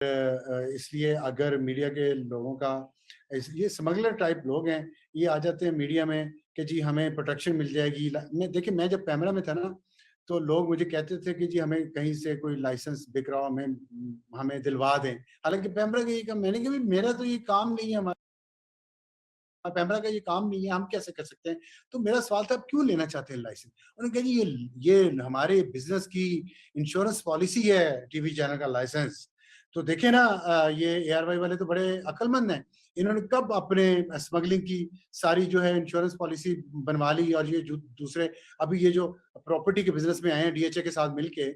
इसलिए अगर मीडिया के लोगों का ये स्मगलर टाइप लोग हैं, ये आ जाते हैं मीडिया में कि जी हमें प्रोटेक्शन मिल जाएगी। मैं देखिए, मैं जब पैमरा में था ना, तो लोग मुझे कहते थे कि जी हमें कहीं से कोई लाइसेंस बिक रहा हो, हमें हमें दिलवा दें। हालांकि पैमरा का ये काम, मैंने कहा मेरा तो ये काम नहीं है, हमारा पैमरा का ये काम नहीं है, हम कैसे कर सकते हैं। तो मेरा सवाल था, आप क्यों लेना चाहते हैं लाइसेंस? उन्होंने कहा जी ये हमारे बिजनेस की इंश्योरेंस पॉलिसी है, टीवी चैनल का लाइसेंस। तो देखे ना, ये एआरवाई वाले तो बड़े अक्लमंद हैं। इन्होंने कब अपने स्मगलिंग की सारी जो है इंश्योरेंस पॉलिसी बनवा ली। और ये जो दूसरे अभी ये जो प्रॉपर्टी के बिजनेस में आए हैं डीएचए के साथ मिलके,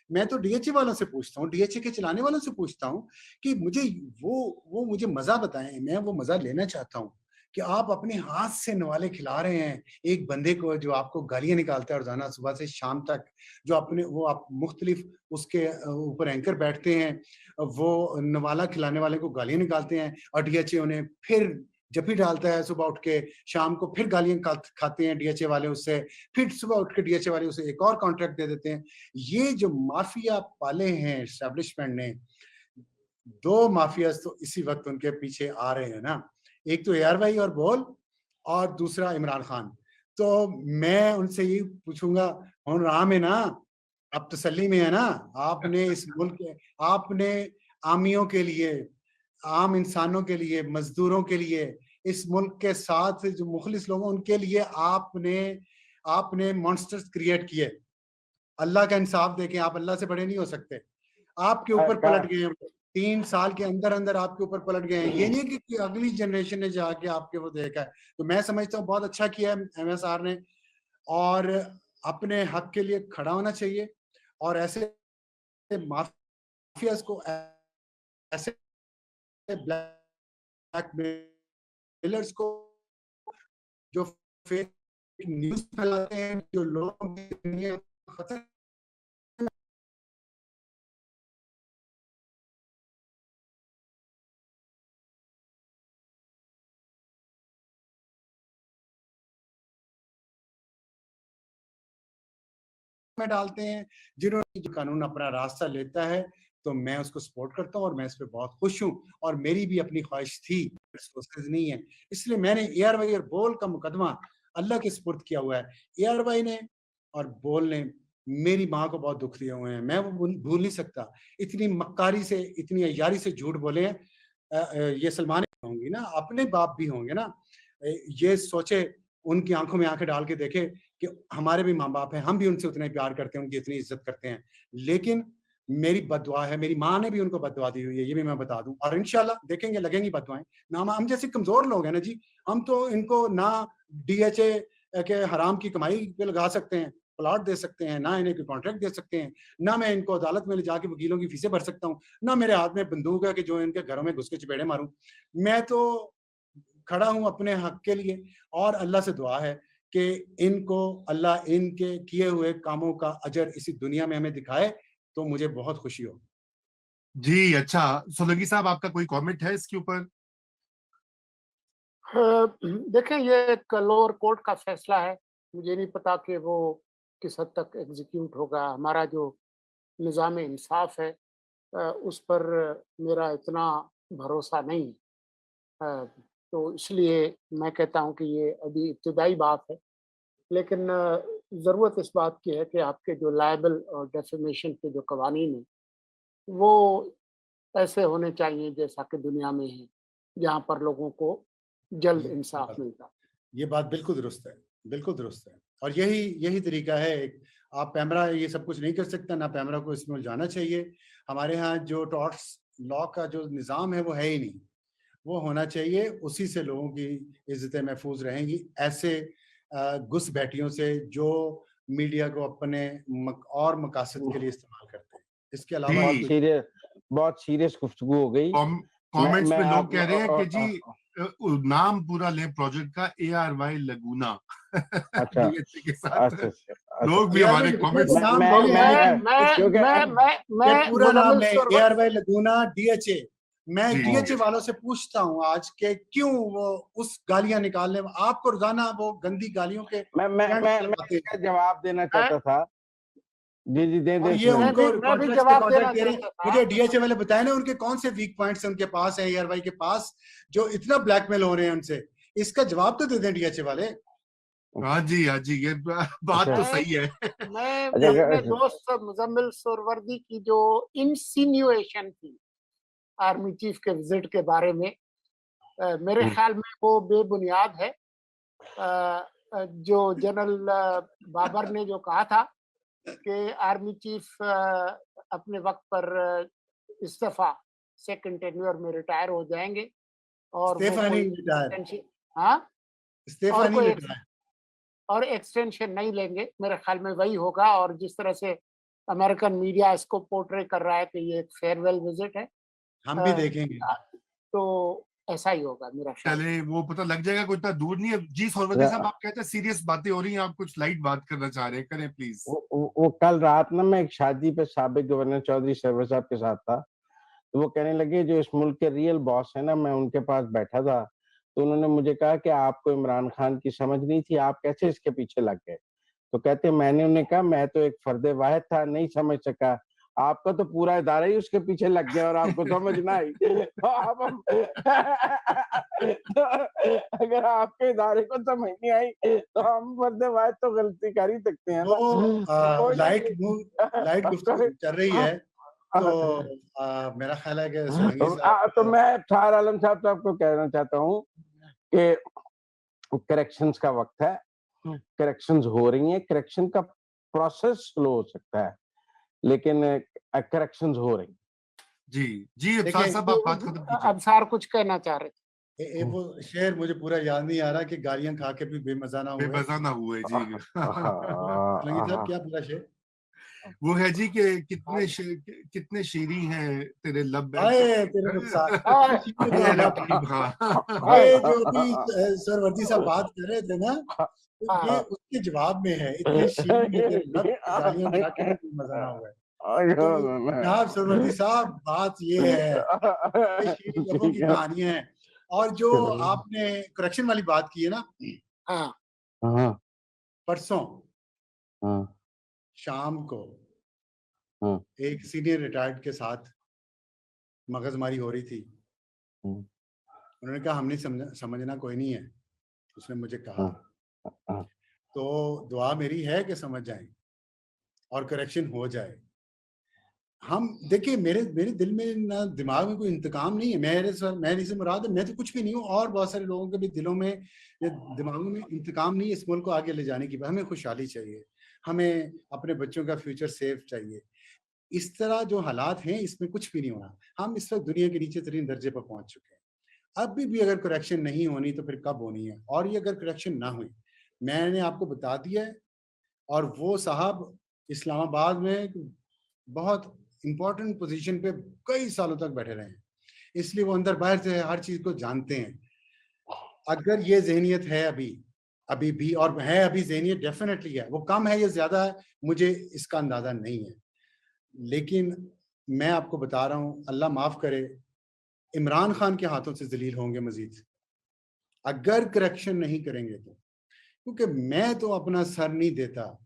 मैं तो डीएचए वालों से पूछता हूँ, डीएचए के चलाने वालों से पूछता हूँ कि मुझे वो मुझे मजा बताएं, मैं वो मजा लेना चाहता हूँ कि आप अपने हाथ से नवाले खिला रहे हैं एक बंदे को जो आपको गालियां निकालता है रोजाना सुबह से शाम तक, जो अपने वो आप मुख्तलिफ उसके ऊपर एंकर बैठते हैं, वो नवाला खिलाने वाले को गालियां निकालते हैं और डीएचए उन्हें फिर जब भी डालता है सुबह उठ के, शाम को फिर गालियां खाते हैं डीएचए वाले उससे, फिर सुबह उठ के डीएचए वाले उसे एक और कॉन्ट्रैक्ट दे देते हैं। ये जो माफिया पाले हैं एस्टेब्लिशमेंट ने, दो माफियाज तो इसी वक्त उनके पीछे आ रहे हैं ना, एक तो एआर भाई और बोल, और दूसरा इमरान खान। तो मैं उनसे यही पूछूंगा, हम राम है ना, अब तसल्ली में है ना? आपने इस मुल्क के, आपने आमियों के लिए, आम इंसानों के लिए, मजदूरों के लिए, इस मुल्क के साथ जो मुखलिस लोग हैं उनके लिए आपने आपने मॉन्स्टर्स क्रिएट किए। अल्लाह का इंसाफ देखें, आप अल्लाह से बड़े नहीं हो सकते। आपके ऊपर पलट गए हैं, 3 साल के अंदर अंदर आपके ऊपर पलट गए हैं। ये नहीं कि अगली जनरेशन ने जाके आपके वो देखा है। तो मैं समझता हूँ बहुत अच्छा किया है एमएसआर ने, और अपने हक के लिए खड़ा होना चाहिए। और ऐसे माफियाज को, ऐसे ब्लैकमेलर्स को, जो फेक न्यूज फैलाते हैं, जो लोगों की खतर में डालते हैं, जिन्होंने जो कानून अपना रास्ता लेता है, तो मैं उसको सपोर्ट करता हूँ और मैं इस पर बहुत खुश हूँ। और मेरी भी अपनी ख्वाहिश थी, रिसोर्सेज नहीं है, इसलिए मैंने एआरवाई और बोल का मुकदमा अल्लाह के सुपुर्द किया हुआ है। एआरवाई ने और बोल ने मेरी माँ को बहुत दुख दिए हुए हैं, मैं वो भूल नहीं सकता। इतनी मक्कारी से, इतनी अय्यारी से झूठ बोले हैं। ये सलमान होंगी ना, अपने बाप भी होंगे ना, ये सोचे, उनकी आंखों में आंखें डाल के देखे कि हमारे भी माँ बाप हैं, हम भी उनसे उतना ही प्यार करते हैं, उनकी इतनी इज्जत करते हैं। लेकिन मेरी बददुआ है, मेरी माँ ने भी उनको बददुआ दी हुई है, ये भी मैं बता दूं। और इंशाल्लाह देखेंगे, लगेंगी बददुआएं ना। हम जैसे कमजोर लोग हैं ना जी, हम तो इनको ना डीएचए के हराम की कमाई पे लगा सकते हैं, प्लॉट दे सकते हैं, ना इन्हें कॉन्ट्रैक्ट दे सकते हैं, ना मैं इनको अदालत में ले जाके वकीलों की फीसें भर सकता हूँ, ना मेरे हाथ में बंदूक है कि जो इनके घरों में घुस के चपेड़े मारूं। मैं तो खड़ा हूं अपने हक के लिए, और अल्लाह से दुआ है कि इनको अल्लाह इनके किए हुए कामों का अजर इसी दुनिया में हमें दिखाए, तो मुझे बहुत खुशी हो। जी अच्छा, सोलंकी साहब आपका कोई कमेंट है इसके ऊपर? देखें, ये एक लोअर कोर्ट का फैसला है, मुझे नहीं पता कि वो किस हद तक एग्जीक्यूट होगा। हमारा जो निज़ाम इंसाफ है उस पर मेरा इतना भरोसा नहीं। तो इसलिए मैं कहता हूँ कि ये अभी इब्तदाई बात है, लेकिन ज़रूरत इस बात की है कि आपके जो लायबल और डेफेमेशन के जो कवानीन हैं, वो ऐसे होने चाहिए जैसा कि दुनिया में है, जहाँ पर लोगों को जल्द इंसाफ मिलता। ये बात बिल्कुल दुरुस्त है, बिल्कुल दुरुस्त है। और यही यही तरीका है। आप पैमरा ये सब कुछ नहीं कर सकता, ना पैमरा को इसमें उलझाना चाहिए। हमारे यहाँ जो टॉर्ट्स लॉ का जो निज़ाम है वो है ही नहीं, वो होना चाहिए। उसी से लोगों की इज्जतें महफूज रहेंगी, ऐसे घुसपैठियों से जो मीडिया को अपने और मकासद के लिए इस्तेमाल करते हैं। इसके अलावा बहुत सीरियस गुफ्तगू हो गई। कमेंट्स में लोग कह रहे हैं कि जी नाम पूरा लें प्रोजेक्ट का, ARY लगूना। अच्छा, के साथ अच्छा, लोग भी हमारे कमेंट्स पूरा नाम है ARY लगूना DHA। मैं डीएचए जी वालों से पूछता हूँ आज के क्यों वो उस गालियां निकालने, आपको रोजाना वो गंदी गालियों के मैं जवाब देना चाहता था। जी दे और दे ये मैं उनको भी कॉन्ट्रैक्ट जवाब कॉन्ट्रैक्ट देना दे रहे हैं। चाहता था। मुझे डीएचए वाले बताए ना उनके कौन से वीक पॉइंट्स उनके पास है ARY के पास जो इतना ब्लैकमेल हो रहे हैं उनसे। इसका जवाब तो दे दें डीएचए वाले। हाँ जी ये बात तो सही है। मैं अच्छा, अपने दोस्त मुजम्मिल सुरवर्दी की जो इंसिन्युएशन थी आर्मी चीफ के विजिट के बारे में, मेरे ख्याल में वो बेबुनियाद है। जो जनरल बाबर ने जो कहा था कि आर्मी चीफ अपने वक्त पर इस्तीफा सेकंड टेन्योर में रिटायर हो जाएंगे और वो इस्तीफा कोई नहीं रिटायर, एक्सटेंशन, हाँ, इस्तीफा और नहीं कोई रिटायर। और एक्सटेंशन नहीं लेंगे। मेरे ख्याल में वही होगा। और जिस तरह से अमेरिकन मीडिया इसको पोर्ट्रे कर रहा है कि ये एक फेयरवेल विजिट है, हम भी देखेंगे। तो ऐसा ही होगा मेरा ख्याल। चले वो पता लग जाएगा, कोई इतना दूर नहीं है। जी सोरवर्दी साहब, आप कहते हैं सीरियस बातें हो रही हैं, आप कुछ लाइट बात करना चाह रहे हैं, करें प्लीज। वो कल रात ना मैं एक शादी पे साबिक गवर्नर चौधरी सरवर साहब के साथ था, तो वो कहने लगे जो इस मुल्क के रियल बॉस है ना, मैं उनके पास बैठा था, तो उन्होंने मुझे कहा कि आपको इमरान खान की समझ नहीं थी, आप कैसे इसके पीछे लग गए। तो कहते मैंने उन्हें कहा मैं तो एक फर्दे वाहिद था, नहीं समझ सका, आपका तो पूरा इदारा ही उसके पीछे लग गया और आपको समझ ना आई। तो आप तो अगर आपके इदारे को समझ नहीं आई तो हम फर्दे वाहिद तो गलती कर ही सकते हैं ना। वो लाइट गुफ्तगू चल रही है, तो मेरा ख्याल है कि सोलंकी साहब तो मैं शाह आलम साहब साहब को कहना चाहता हूँ कि करेक्शंस का वक्त है, करेक्शंस हो रही हैं, करेक्शन का प्रोसेस स्लो हो सकता है लेकिन करेक्शंस हो रही। जी अब्सार साहब आप बात खत्म कीजिए। अब्सार कुछ कहना चाह रहे थे। वो शेर मुझे पूरा याद नहीं आ रहा कि गालियां खा के भी बेमजा ना हुए। बेमजा ना हुए जी। सोलंकी साहब क्या पूरा शेर? वो है जी कि कितने शीरी हैं तेरे लब आए तेरे रुखसार। हाँ ये जो अभी सरवर्दी साहब बात कर रहे थे ना, तो ये उसके जवाब में है, इतने शीरी में तेरे लब गालियां खा के भी मजा ना हुआ। तो जनाब सरवर्दी साहब बात ये है, ये शीरी लबों की कहानियां हैं। और जो आपने करेक्शन वाली बात की है ना, हाँ, परसों शाम को एक सीनियर रिटायर्ड के साथ मगजमारी हो रही थी। उन्होंने कहा हमने समझना कोई नहीं है, उसने मुझे कहा। तो दुआ मेरी है कि समझ जाएं और करेक्शन हो जाए। हम देखिए, मेरे दिल में ना दिमाग में कोई इंतकाम नहीं है। मेरे से मुराद है, मैं तो कुछ भी नहीं हूँ, और बहुत सारे लोगों के भी दिलों में, दिमागों में इंतकाम नहीं है इस मुल्क को आगे ले जाने की। हमें खुशहाली चाहिए, हमें अपने बच्चों का फ्यूचर सेफ चाहिए। इस तरह जो हालात हैं इसमें कुछ भी नहीं होना। हम इस वक्त दुनिया के नीचे तरीन दर्जे पर पहुंच चुके हैं। अभी भी अगर करेक्शन नहीं होनी तो फिर कब होनी है? और ये अगर करेक्शन ना हुई, मैंने आपको बता दिया है, और वो साहब इस्लामाबाद में बहुत इंपॉर्टेंट पोजीशन पे कई सालों तक बैठे रहे हैं, इसलिए वो अंदर बाहर से हर चीज को जानते हैं। अगर ये जहनियत है अभी भी, और है अभी जहनियत डेफिनेटली है, वो कम है या ज्यादा है मुझे इसका अंदाजा नहीं है, लेकिन मैं आपको बता रहा हूं, अल्लाह माफ करे, इमरान खान के हाथों से जलील होंगे मजीद अगर करेक्शन नहीं करेंगे तो। क्योंकि मैं तो अपना सर नहीं देता